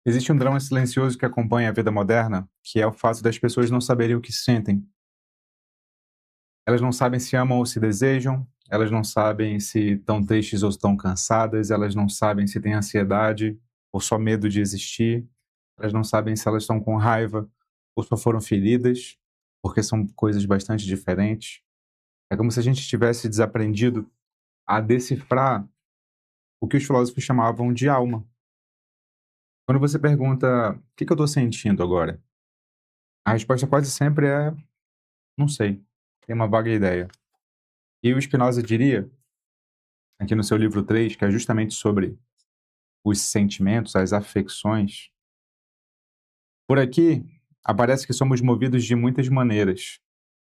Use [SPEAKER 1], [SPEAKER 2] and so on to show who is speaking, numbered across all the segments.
[SPEAKER 1] Existe um drama silencioso que acompanha a vida moderna, que é o fato das pessoas não saberem o que sentem. Elas não sabem se amam ou se desejam, elas não sabem se estão tristes ou estão cansadas, elas não sabem se têm ansiedade ou só medo de existir, elas não sabem se elas estão com raiva ou só foram feridas, porque são coisas bastante diferentes. É como se a gente tivesse desaprendido a decifrar o que os filósofos chamavam de alma. Quando você pergunta: "O que eu estou sentindo agora?", a resposta quase sempre é: "Não sei, tenho uma vaga ideia". E o Spinoza diria, aqui no seu livro 3, que é justamente sobre os sentimentos, as afecções, por aqui aparece que somos movidos de muitas maneiras,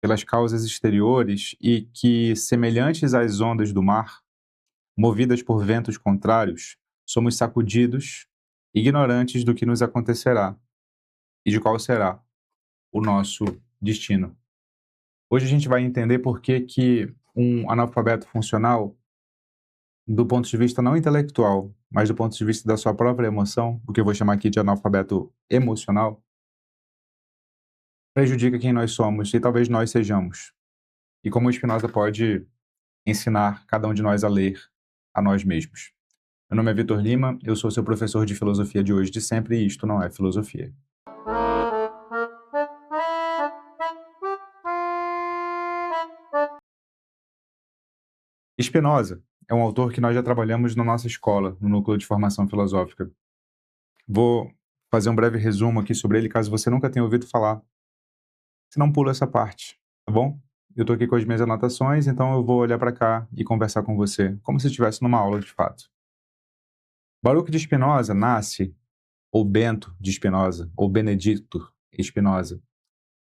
[SPEAKER 1] pelas causas exteriores e que, semelhantes às ondas do mar, movidas por ventos contrários, somos sacudidos, ignorantes do que nos acontecerá e de qual será o nosso destino. Hoje a gente vai entender por que que um analfabeto funcional, do ponto de vista não intelectual, mas do ponto de vista da sua própria emoção, o que eu vou chamar aqui de analfabeto emocional, prejudica quem nós somos e talvez nós sejamos. E como o Spinoza pode ensinar cada um de nós a ler a nós mesmos. Meu nome é Vitor Lima, eu sou seu professor de filosofia de hoje de sempre e isto não é filosofia. Spinoza é um autor que nós já trabalhamos na nossa escola, no Núcleo de Formação Filosófica. Vou fazer um breve resumo aqui sobre ele, caso você nunca tenha ouvido falar. Se não, pula essa parte, tá bom? Eu estou aqui com as minhas anotações, então eu vou olhar para cá e conversar com você, como se estivesse numa aula de fato. Baruch de Spinoza nasce, ou Bento de Spinoza, ou Benedito Spinoza.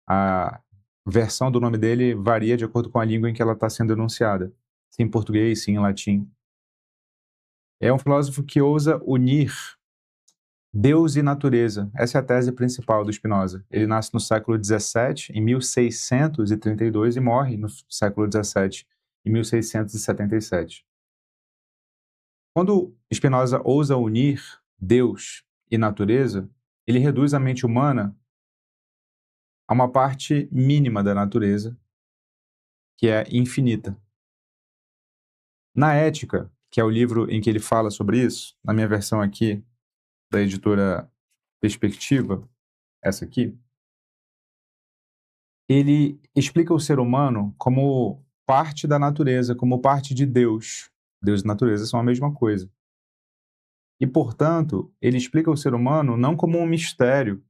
[SPEAKER 1] A versão do nome dele varia de acordo com a língua em que ela está sendo enunciada, se em português, se em latim. É um filósofo que ousa unir Deus e natureza. Essa é a tese principal do Spinoza. Ele nasce no século XVII, em 1632, e morre no século XVII, em 1677. Quando Spinoza ousa unir Deus e natureza, ele reduz a mente humana a uma parte mínima da natureza, que é infinita. Na Ética, que é o livro em que ele fala sobre isso, na minha versão aqui, da editora Perspectiva, essa aqui, ele explica o ser humano como parte da natureza, como parte de Deus. Deus e natureza são a mesma coisa. E, portanto, ele explica o ser humano não como um mistério,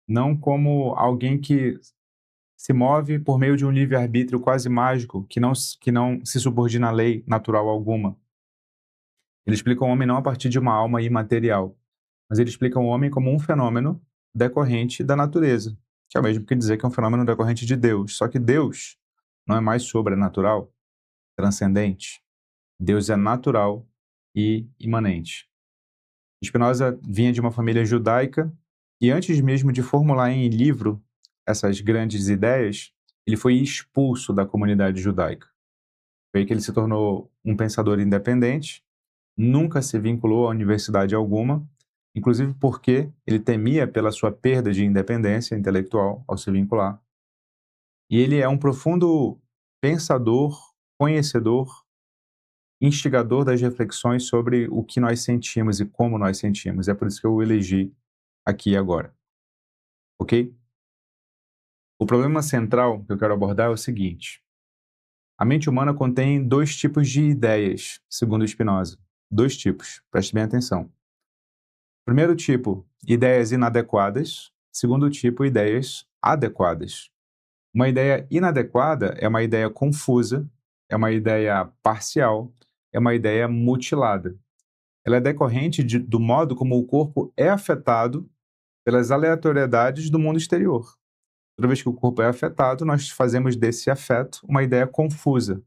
[SPEAKER 1] não como alguém que se move por meio de um livre-arbítrio quase mágico, que não se subordina à lei natural alguma. Ele explica o homem não a partir de uma alma imaterial, mas ele explica o homem como um fenômeno decorrente da natureza, que é o mesmo que dizer que é um fenômeno decorrente de Deus. Só que Deus não é mais sobrenatural, transcendente. Deus é natural e imanente. Spinoza vinha de uma família judaica e antes mesmo de formular em livro essas grandes ideias, ele foi expulso da comunidade judaica. Foi aí que ele se tornou um pensador independente, nunca se vinculou a universidade alguma, inclusive porque ele temia pela sua perda de independência intelectual ao se vincular. E ele é um profundo pensador, conhecedor, instigador das reflexões sobre o que nós sentimos e como nós sentimos. É por isso que eu o elegi aqui e agora. Ok? O problema central que eu quero abordar é o seguinte: a mente humana contém dois tipos de ideias, segundo Spinoza. Dois tipos, preste bem atenção. Primeiro tipo, ideias inadequadas. Segundo tipo, ideias adequadas. Uma ideia inadequada é uma ideia confusa, é uma ideia parcial, é uma ideia mutilada. Ela é decorrente do modo como o corpo é afetado pelas aleatoriedades do mundo exterior. Toda vez que o corpo é afetado, nós fazemos desse afeto uma ideia confusa,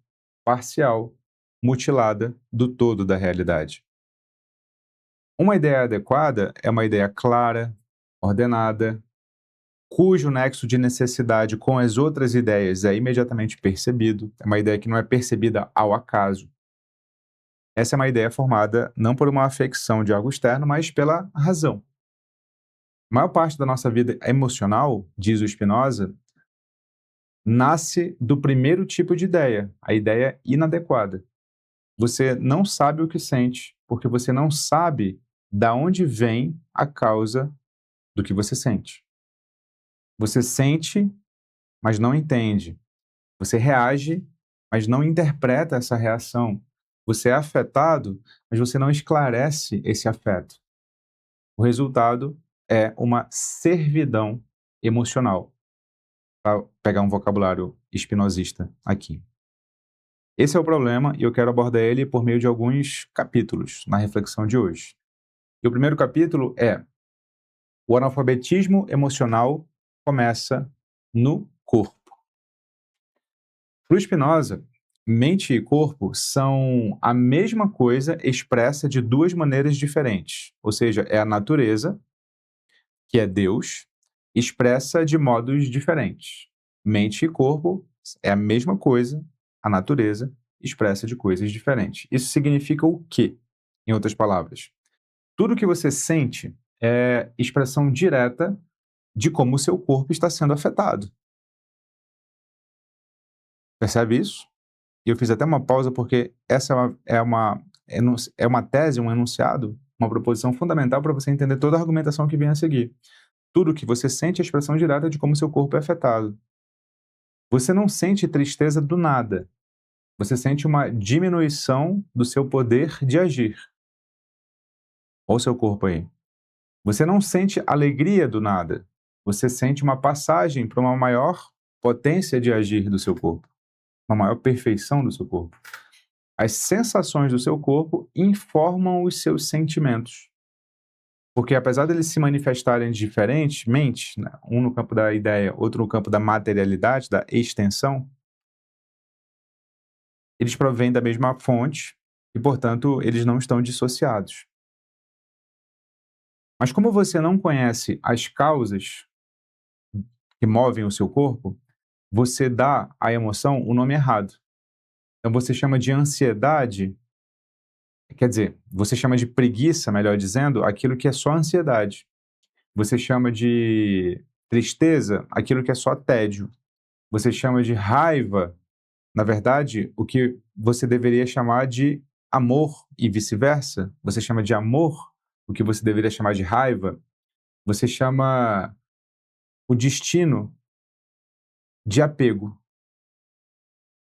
[SPEAKER 1] parcial, mutilada do todo da realidade. Uma ideia adequada é uma ideia clara, ordenada, cujo nexo de necessidade com as outras ideias é imediatamente percebido, é uma ideia que não é percebida ao acaso. Essa é uma ideia formada não por uma afecção de algo externo, mas pela razão. A maior parte da nossa vida emocional, diz o Spinoza, nasce do primeiro tipo de ideia, a ideia inadequada. Você não sabe o que sente, porque você não sabe da onde vem a causa do que você sente. Você sente, mas não entende. Você reage, mas não interpreta essa reação. Você é afetado, mas você não esclarece esse afeto. O resultado é uma servidão emocional, para pegar um vocabulário espinosista aqui. Esse é o problema e eu quero abordar ele por meio de alguns capítulos na reflexão de hoje. E o primeiro capítulo é: o analfabetismo emocional começa no corpo. Para o Spinoza, mente e corpo são a mesma coisa expressa de duas maneiras diferentes. Ou seja, é a natureza, que é Deus, expressa de modos diferentes. Mente e corpo é a mesma coisa, a natureza expressa de coisas diferentes. Isso significa o quê? Em outras palavras, tudo que você sente é expressão direta de como o seu corpo está sendo afetado. Percebe isso? E eu fiz até uma pausa porque essa é uma tese, um enunciado, uma proposição fundamental para você entender toda a argumentação que vem a seguir. Tudo que você sente é expressão direta de como seu corpo é afetado. Você não sente tristeza do nada. Você sente uma diminuição do seu poder de agir. Olha o seu corpo aí. Você não sente alegria do nada. Você sente uma passagem para uma maior potência de agir do seu corpo, uma maior perfeição do seu corpo. As sensações do seu corpo informam os seus sentimentos. Porque apesar de eles se manifestarem diferentemente, né, um no campo da ideia, outro no campo da materialidade, da extensão, eles provêm da mesma fonte e, portanto, eles não estão dissociados. Mas como você não conhece as causas que movem o seu corpo, você dá à emoção o nome errado. Então você chama de ansiedade, quer dizer, você chama de preguiça, melhor dizendo, aquilo que é só ansiedade. Você chama de tristeza aquilo que é só tédio. Você chama de raiva, na verdade, o que você deveria chamar de amor e vice-versa. Você chama de amor o que você deveria chamar de raiva. Você chama o destino de apego.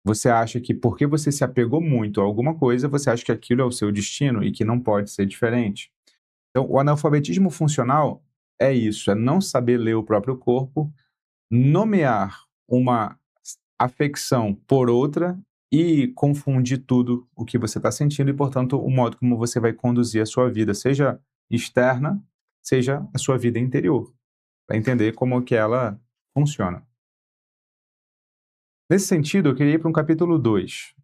[SPEAKER 1] Você acha que porque você se apegou muito a alguma coisa, você acha que aquilo é o seu destino e que não pode ser diferente. Então, o analfabetismo funcional é isso, é não saber ler o próprio corpo, nomear uma afecção por outra e confundir tudo o que você está sentindo e, portanto, o modo como você vai conduzir a sua vida, seja externa, seja a sua vida interior, para entender como que ela funciona. Nesse sentido, eu queria ir para um capítulo 2,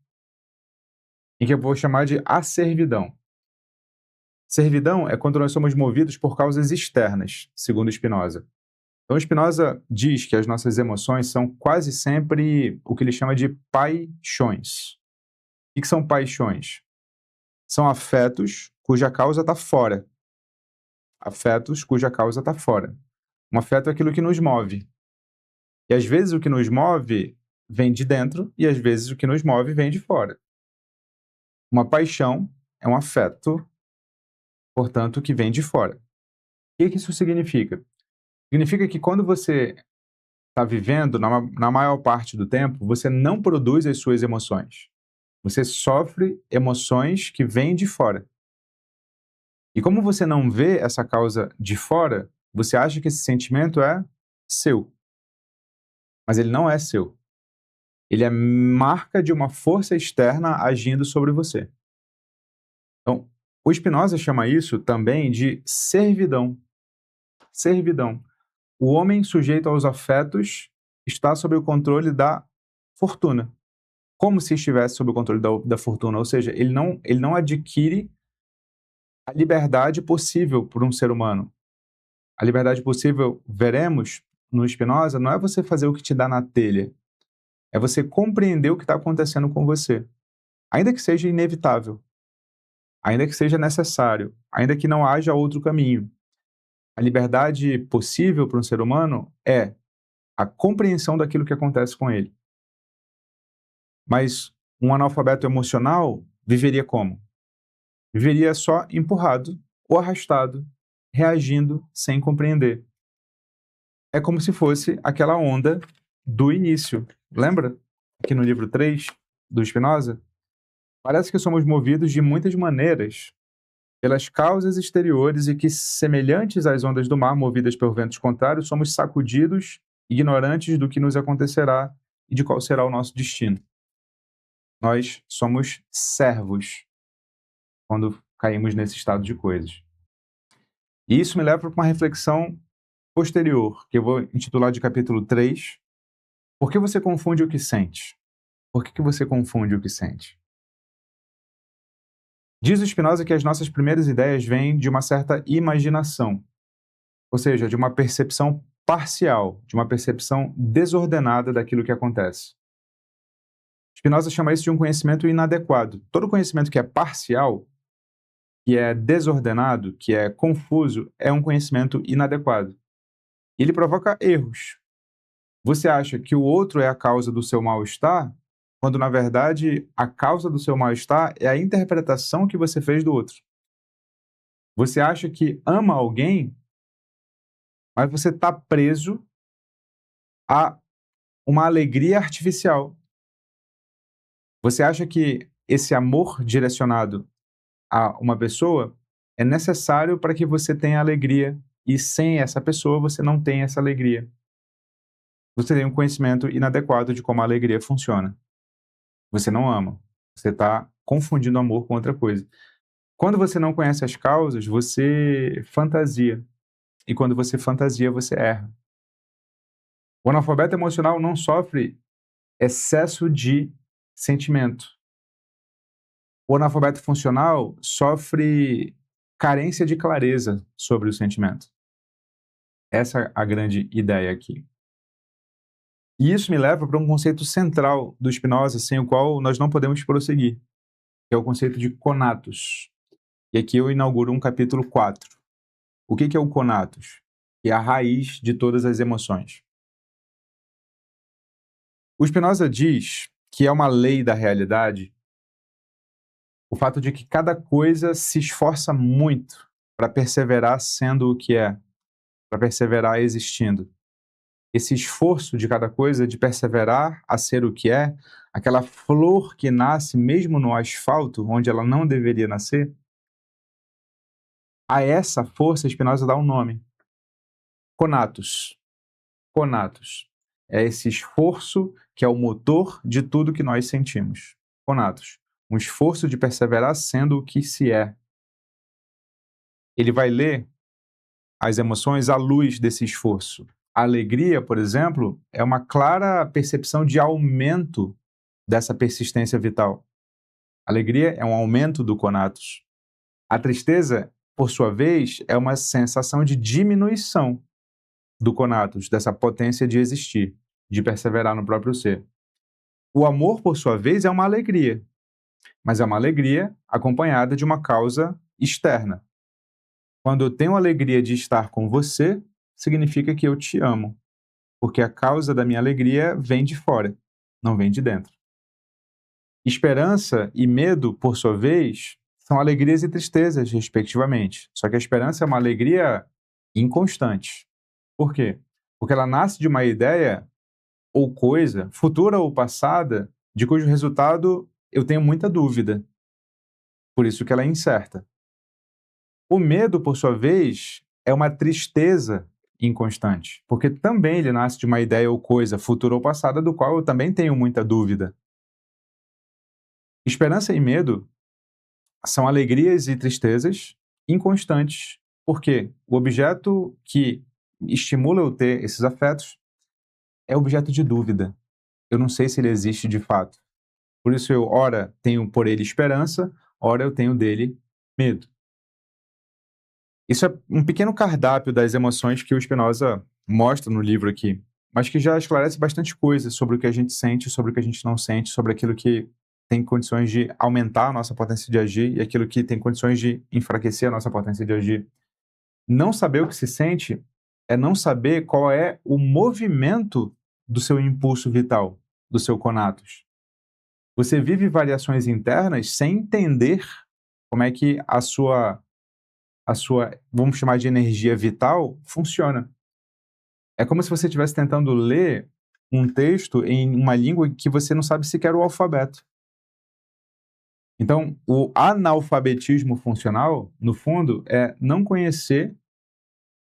[SPEAKER 1] em que eu vou chamar de a servidão. Servidão é quando nós somos movidos por causas externas, segundo Spinoza. Então, Spinoza diz que as nossas emoções são quase sempre o que ele chama de paixões. O que são paixões? São afetos cuja causa está fora. Afetos cuja causa está fora. Um afeto é aquilo que nos move. E às vezes o que nos move vem de dentro e às vezes o que nos move vem de fora. Uma paixão é um afeto, portanto, que vem de fora. O que isso significa? Significa que quando você está vivendo, na maior parte do tempo, você não produz as suas emoções. Você sofre emoções que vêm de fora. E como você não vê essa causa de fora, você acha que esse sentimento é seu. Mas ele não é seu. Ele é marca de uma força externa agindo sobre você. Então, o Spinoza chama isso também de servidão. Servidão. O homem sujeito aos afetos está sob o controle da fortuna. Como se estivesse sob o controle da fortuna. Ou seja, ele não adquire a liberdade possível por um ser humano. A liberdade possível, veremos no Spinoza, não é você fazer o que te dá na telha. É você compreender o que está acontecendo com você. Ainda que seja inevitável. Ainda que seja necessário. Ainda que não haja outro caminho. A liberdade possível para um ser humano é a compreensão daquilo que acontece com ele. Mas um analfabeto emocional viveria como? Viveria só empurrado ou arrastado, reagindo sem compreender. É como se fosse aquela onda do início. Lembra? Aqui no livro 3 do Spinoza? Parece que somos movidos de muitas maneiras pelas causas exteriores e que, semelhantes às ondas do mar movidas por ventos contrários, somos sacudidos, ignorantes do que nos acontecerá e de qual será o nosso destino. Nós somos servos quando caímos nesse estado de coisas. E isso me leva para uma reflexão posterior, que eu vou intitular de capítulo 3. Por que você confunde o que sente? Por que você confunde o que sente? Diz o Spinoza que as nossas primeiras ideias vêm de uma certa imaginação, ou seja, de uma percepção parcial, de uma percepção desordenada daquilo que acontece. Spinoza chama isso de um conhecimento inadequado. Todo conhecimento que é parcial, que é desordenado, que é confuso, é um conhecimento inadequado. E ele provoca erros. Você acha que o outro é a causa do seu mal-estar, quando, na verdade, a causa do seu mal-estar é a interpretação que você fez do outro. Você acha que ama alguém, mas você está preso a uma alegria artificial. Você acha que esse amor direcionado a uma pessoa é necessário para que você tenha alegria, e sem essa pessoa você não tem essa alegria. Você tem um conhecimento inadequado de como a alegria funciona. Você não ama. Você está confundindo amor com outra coisa. Quando você não conhece as causas, você fantasia. E quando você fantasia, você erra. O analfabeto emocional não sofre excesso de sentimento. O analfabeto funcional sofre carência de clareza sobre o sentimento. Essa é a grande ideia aqui. E isso me leva para um conceito central do Spinoza, sem o qual nós não podemos prosseguir, que é o conceito de conatos. E aqui eu inauguro um capítulo 4. O que é o conatos? Que é a raiz de todas as emoções. O Spinoza diz que é uma lei da realidade o fato de que cada coisa se esforça muito para perseverar sendo o que é, para perseverar existindo. Esse esforço de cada coisa de perseverar a ser o que é, aquela flor que nasce mesmo no asfalto, onde ela não deveria nascer, a essa força Spinoza dá um nome: conatos. Conatos. É esse esforço que é o motor de tudo que nós sentimos. Conatos. Um esforço de perseverar sendo o que se é. Ele vai ler as emoções à luz desse esforço. A alegria, por exemplo, é uma clara percepção de aumento dessa persistência vital. A alegria é um aumento do conatos. A tristeza, por sua vez, é uma sensação de diminuição do conatos, dessa potência de existir, de perseverar no próprio ser. O amor, por sua vez, é uma alegria, mas é uma alegria acompanhada de uma causa externa. Quando eu tenho alegria de estar com você, significa que eu te amo, porque a causa da minha alegria vem de fora, não vem de dentro. Esperança e medo, por sua vez, são alegrias e tristezas, respectivamente. Só que a esperança é uma alegria inconstante. Por quê? Porque ela nasce de uma ideia ou coisa, futura ou passada, de cujo resultado eu tenho muita dúvida. Por isso que ela é incerta. O medo, por sua vez, é uma tristeza inconstante, porque também ele nasce de uma ideia ou coisa, futura ou passada, do qual eu também tenho muita dúvida. Esperança e medo são alegrias e tristezas inconstantes, porque o objeto que estimula eu ter esses afetos é objeto de dúvida. Eu não sei se ele existe de fato. Por isso eu, ora, tenho por ele esperança, ora eu tenho dele medo. Isso é um pequeno cardápio das emoções que o Spinoza mostra no livro aqui, mas que já esclarece bastante coisa sobre o que a gente sente, sobre o que a gente não sente, sobre aquilo que tem condições de aumentar a nossa potência de agir e aquilo que tem condições de enfraquecer a nossa potência de agir. Não saber o que se sente é não saber qual é o movimento do seu impulso vital, do seu conatos. Você vive variações internas sem entender como é que a sua, vamos chamar de energia vital, funciona. É como se você estivesse tentando ler um texto em uma língua que você não sabe sequer o alfabeto. Então, o analfabetismo funcional, no fundo, é não conhecer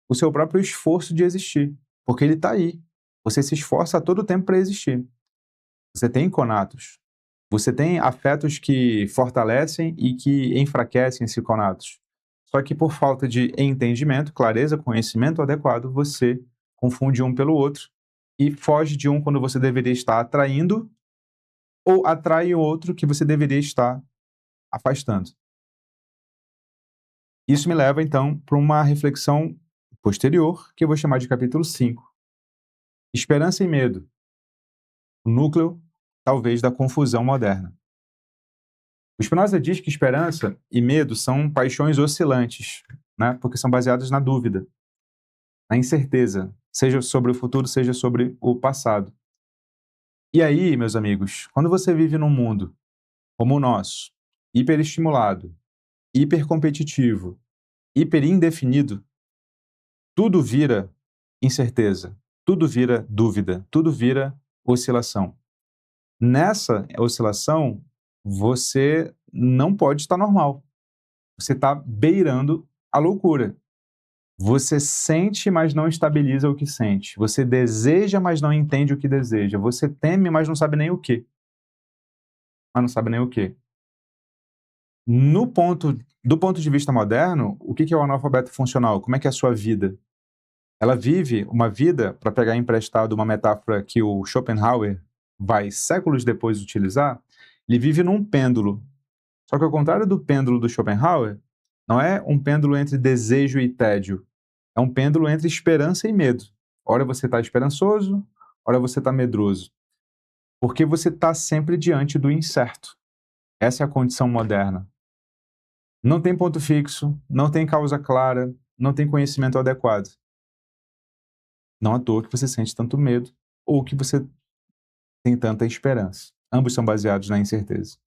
[SPEAKER 1] o seu próprio esforço de existir, porque ele está aí. Você se esforça a todo tempo para existir. Você tem conatos. Você tem afetos que fortalecem e que enfraquecem esses conatos. Só que por falta de entendimento, clareza, conhecimento adequado, você confunde um pelo outro e foge de um quando você deveria estar atraindo ou atrai o outro que você deveria estar afastando. Isso me leva, então, para uma reflexão posterior, que eu vou chamar de capítulo 5. Esperança e medo. O núcleo, talvez, da confusão moderna. O Spinoza diz que esperança e medo são paixões oscilantes, né? Porque são baseadas na dúvida, na incerteza, seja sobre o futuro, seja sobre o passado. E aí, meus amigos, quando você vive num mundo como o nosso, hiperestimulado, hipercompetitivo, hiperindefinido, tudo vira incerteza, tudo vira dúvida, tudo vira oscilação. Nessa oscilação, você não pode estar normal. Você está beirando a loucura. Você sente, mas não estabiliza o que sente. Você deseja, mas não entende o que deseja. Você teme, mas não sabe nem o que. Mas não sabe nem o que. Do ponto de vista moderno, o que é o analfabeto funcional? Como é que é a sua vida? Ela vive uma vida, para pegar emprestado uma metáfora que o Schopenhauer vai séculos depois utilizar, ele vive num pêndulo. Só que ao contrário do pêndulo do Schopenhauer, não é um pêndulo entre desejo e tédio. É um pêndulo entre esperança e medo. Ora você está esperançoso, ora você está medroso. Porque você está sempre diante do incerto. Essa é a condição moderna. Não tem ponto fixo, não tem causa clara, não tem conhecimento adequado. Não à toa que você sente tanto medo ou que você tem tanta esperança. Ambos são baseados na incerteza.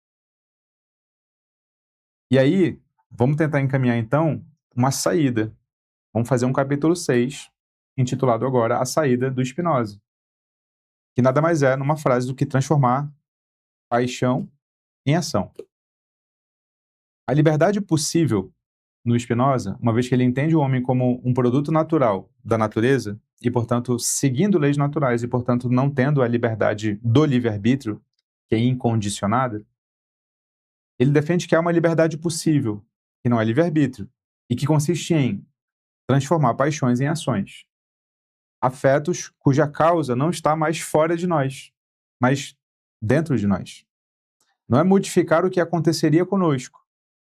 [SPEAKER 1] E aí, vamos tentar encaminhar então uma saída. Vamos fazer um capítulo 6, intitulado agora A Saída do Spinoza, que nada mais é, numa frase, do que transformar paixão em ação. A liberdade possível no Spinoza, uma vez que ele entende o homem como um produto natural da natureza, e, portanto, seguindo leis naturais, e, portanto, não tendo a liberdade do livre-arbítrio, que é incondicionada, ele defende que há uma liberdade possível, que não é livre-arbítrio, e que consiste em transformar paixões em ações. Afetos cuja causa não está mais fora de nós, mas dentro de nós. Não é modificar o que aconteceria conosco,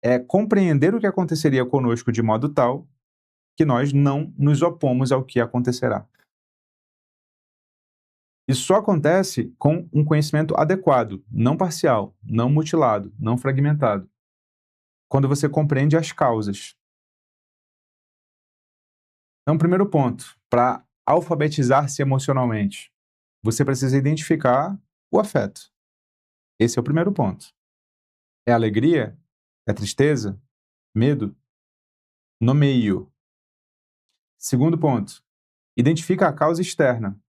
[SPEAKER 1] é compreender o que aconteceria conosco de modo tal que nós não nos opomos ao que acontecerá. Isso só acontece com um conhecimento adequado, não parcial, não mutilado, não fragmentado. Quando você compreende as causas. Então, primeiro ponto, para alfabetizar-se emocionalmente, você precisa identificar o afeto. Esse é o primeiro ponto. É alegria? É tristeza? Medo? Nomeie-o. Segundo ponto, identifica a causa externa.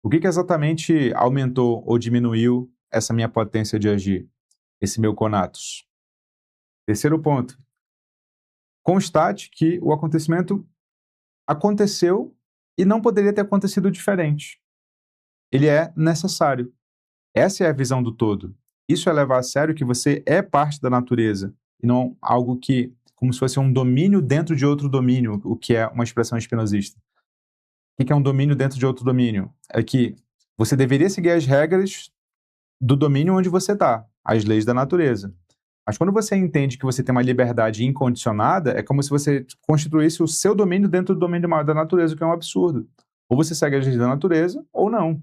[SPEAKER 1] O que exatamente aumentou ou diminuiu essa minha potência de agir? Esse meu conatos. Terceiro ponto, constate que o acontecimento aconteceu e não poderia ter acontecido diferente. Ele é necessário. Essa é a visão do todo. Isso é levar a sério que você é parte da natureza, e não algo que, como se fosse um domínio dentro de outro domínio, o que é uma expressão espinosista. O que é um domínio dentro de outro domínio? É que você deveria seguir as regras do domínio onde você está, as leis da natureza. Mas quando você entende que você tem uma liberdade incondicionada, é como se você constituísse o seu domínio dentro do domínio da natureza, o que é um absurdo. Ou você segue as leis da natureza, ou não.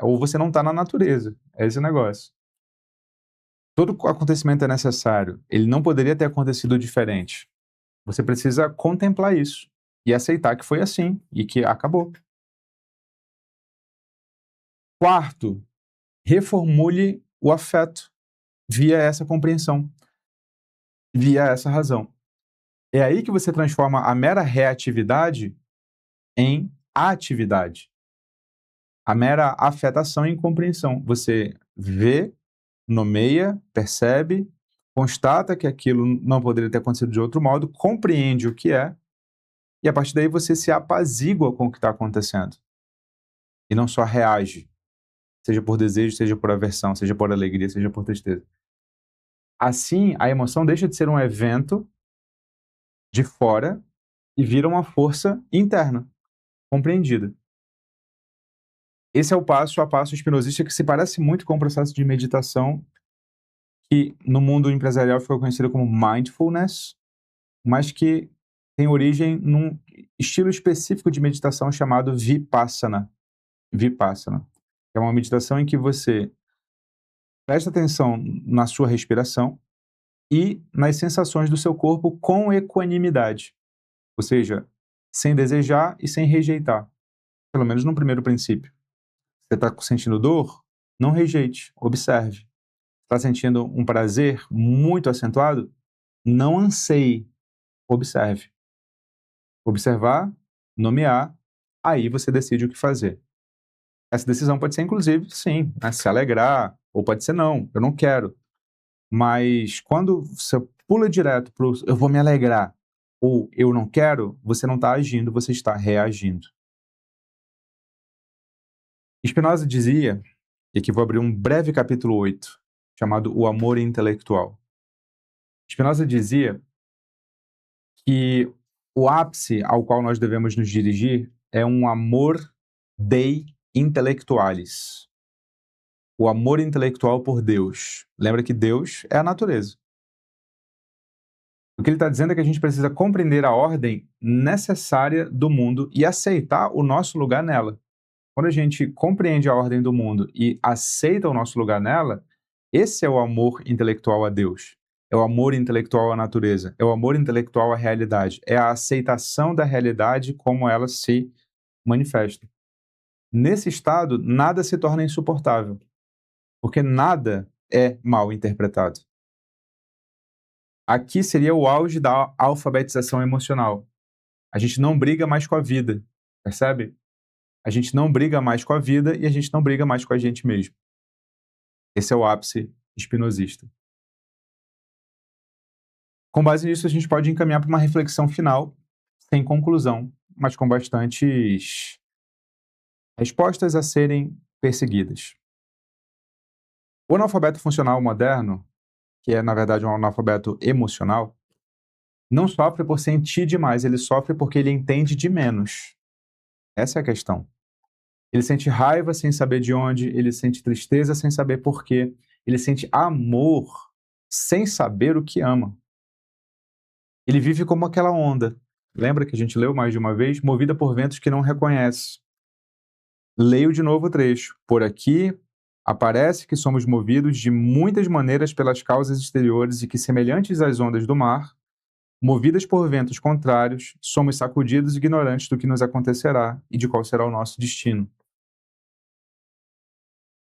[SPEAKER 1] Ou você não está na natureza. É esse o negócio. Todo acontecimento é necessário. Ele não poderia ter acontecido diferente. Você precisa contemplar isso e aceitar que foi assim e que acabou. Quarto, reformule o afeto via essa compreensão, via essa razão. É aí que você transforma a mera reatividade em atividade, a mera afetação em compreensão. Você vê, nomeia, percebe, constata que aquilo não poderia ter acontecido de outro modo, compreende o que é, e a partir daí você se apazigua com o que está acontecendo. E não só reage, seja por desejo, seja por aversão, seja por alegria, seja por tristeza. Assim, a emoção deixa de ser um evento de fora e vira uma força interna, compreendida. Esse é o passo a passo espinosista que se parece muito com o processo de meditação que no mundo empresarial ficou conhecido como mindfulness, mas que tem origem num estilo específico de meditação chamado Vipassana. Vipassana. É uma meditação em que você presta atenção na sua respiração e nas sensações do seu corpo com equanimidade, ou seja, sem desejar e sem rejeitar, pelo menos no primeiro princípio. Você está sentindo dor? Não rejeite, observe. Está sentindo um prazer muito acentuado? Não anseie, observe. Observar, nomear, aí você decide o que fazer. Essa decisão pode ser, inclusive, sim, né, se alegrar, ou pode ser não, eu não quero. Mas quando você pula direto para o eu vou me alegrar, ou eu não quero, você não está agindo, você está reagindo. Spinoza dizia, e aqui vou abrir um breve capítulo 8, chamado O Amor Intelectual. Spinoza dizia que o ápice ao qual nós devemos nos dirigir é um amor dei intellectualis. O amor intelectual por Deus. Lembra que Deus é a natureza. O que ele está dizendo é que a gente precisa compreender a ordem necessária do mundo e aceitar o nosso lugar nela. Quando a gente compreende a ordem do mundo e aceita o nosso lugar nela, esse é o amor intelectual a Deus. É o amor intelectual à natureza. É o amor intelectual à realidade. É a aceitação da realidade como ela se manifesta. Nesse estado, nada se torna insuportável, porque nada é mal interpretado. Aqui seria o auge da alfabetização emocional. A gente não briga mais com a vida, percebe? A gente não briga mais com a vida e a gente não briga mais com a gente mesmo. Esse é o ápice espinosista. Com base nisso, a gente pode encaminhar para uma reflexão final, sem conclusão, mas com bastantes respostas a serem perseguidas. O analfabeto funcional moderno, que é, na verdade, um analfabeto emocional, não sofre por sentir demais, ele sofre porque ele entende de menos. Essa é a questão. Ele sente raiva sem saber de onde, ele sente tristeza sem saber por quê, ele sente amor sem saber o que ama. Ele vive como aquela onda. Lembra que a gente leu mais de uma vez? Movida por ventos que não reconhece. Leio de novo o trecho. Por aqui, aparece que somos movidos de muitas maneiras pelas causas exteriores e que, semelhantes às ondas do mar, movidas por ventos contrários, somos sacudidos ignorantes do que nos acontecerá e de qual será o nosso destino.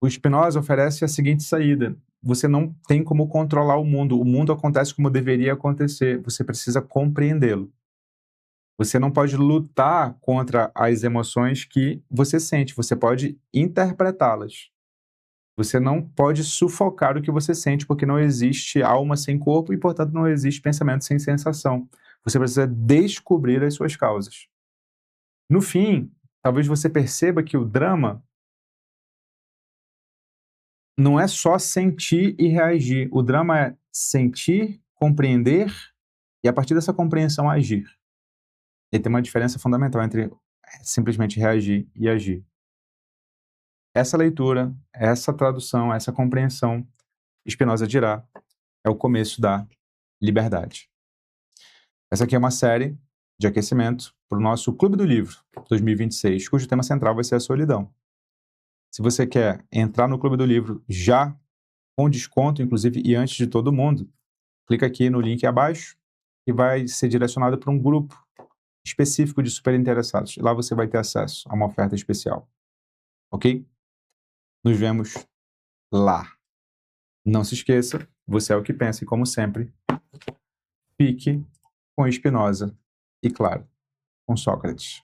[SPEAKER 1] O Spinoza oferece a seguinte saída: você não tem como controlar o mundo acontece como deveria acontecer, você precisa compreendê-lo. Você não pode lutar contra as emoções que você sente, você pode interpretá-las. Você não pode sufocar o que você sente, porque não existe alma sem corpo e, portanto, não existe pensamento sem sensação. Você precisa descobrir as suas causas. No fim, talvez você perceba que o drama não é só sentir e reagir. O drama é sentir, compreender e, a partir dessa compreensão, agir. E tem uma diferença fundamental entre simplesmente reagir e agir. Essa leitura, essa tradução, essa compreensão, Spinoza dirá, é o começo da liberdade. Essa aqui é uma série de aquecimento para o nosso Clube do Livro 2026, cujo tema central vai ser a solidão. Se você quer entrar no Clube do Livro já com desconto, inclusive, e antes de todo mundo, clica aqui no link abaixo e vai ser direcionado para um grupo específico de super interessados. Lá você vai ter acesso a uma oferta especial. Ok? Nos vemos lá. Não se esqueça, você é o que pensa e, como sempre, fique com Spinoza e, claro, com Sócrates.